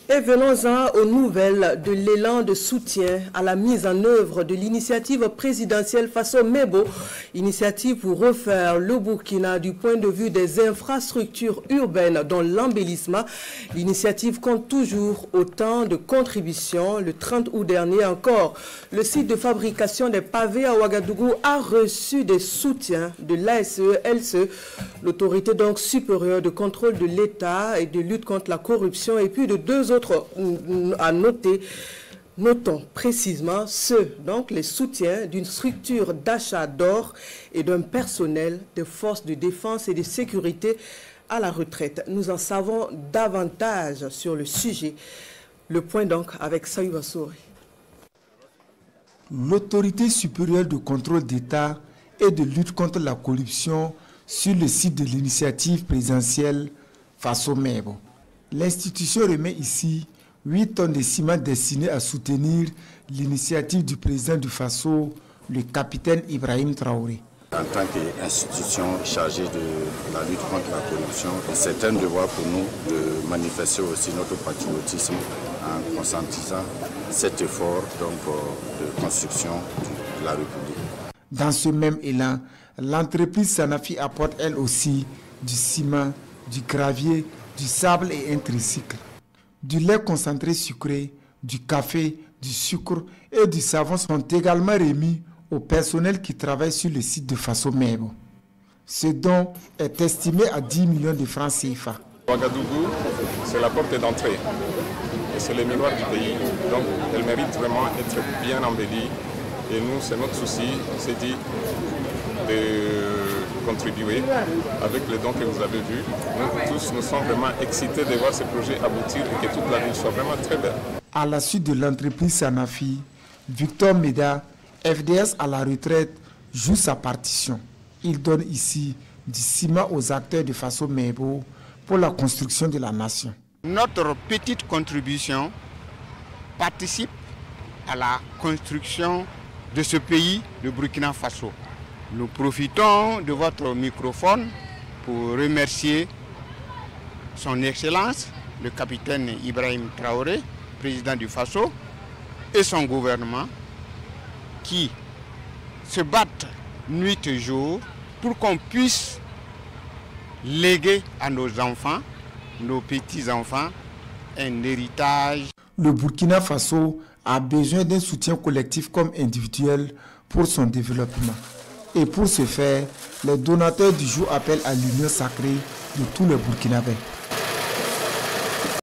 Et venons-en aux nouvelles de l'élan de soutien à la mise en œuvre de l'initiative présidentielle Faso Mebo, initiative pour refaire le Burkina du point de vue des infrastructures urbaines dont l'embellissement. L'initiative compte toujours autant de contributions. Le 30 août dernier encore, le site de fabrication des pavés à Ouagadougou a reçu des soutiens de l'ASE-LCE, l'autorité donc supérieure de contrôle de l'État et de lutte contre la corruption, et puis de deux autres à noter. Notons précisément donc les soutiens d'une structure d'achat d'or et d'un personnel de forces de défense et de sécurité à la retraite. Nous en savons davantage sur le sujet. Le point donc avec Saïba Souri. L'autorité supérieure de contrôle d'État et de lutte contre la corruption sur le site de l'initiative présidentielle Faso Mebo. L'institution remet ici 8 tonnes de ciment destinées à soutenir l'initiative du président du Faso, le capitaine Ibrahim Traoré. En tant qu'institution chargée de la lutte contre la corruption, c'est un devoir pour nous de manifester aussi notre patriotisme en conscientisant cet effort de construction de la République. Dans ce même élan, l'entreprise Sanofi apporte elle aussi du ciment, du gravier, du sable et un tricycle. Du lait concentré sucré, du café, du sucre et du savon sont également remis au personnel qui travaille sur le site de Faso Mebo. Ce don est estimé à 10 millions de francs CFA. Ouagadougou, c'est la porte d'entrée et c'est le miroir du pays. Donc elle mérite vraiment d'être bien embellie. Et nous, c'est notre souci, c'est dit de contribuer avec les dons que vous avez vus. Nous tous, nous sommes vraiment excités de voir ce projet aboutir et que toute la ville soit vraiment très belle. À la suite de l'entreprise Sanofi, Victor Meda, FDS à la retraite, joue sa partition. Il donne ici du ciment aux acteurs de Faso Mebo pour la construction de la nation. Notre petite contribution participe à la construction de ce pays, le Burkina Faso. Nous profitons de votre microphone pour remercier son Excellence, le capitaine Ibrahim Traoré, président du Faso, et son gouvernement qui se battent nuit et jour pour qu'on puisse léguer à nos enfants, nos petits-enfants, un héritage. Le Burkina Faso a besoin d'un soutien collectif comme individuel pour son développement. Et pour ce faire, les donateurs du jour appellent à l'union sacrée de tous les Burkinabés.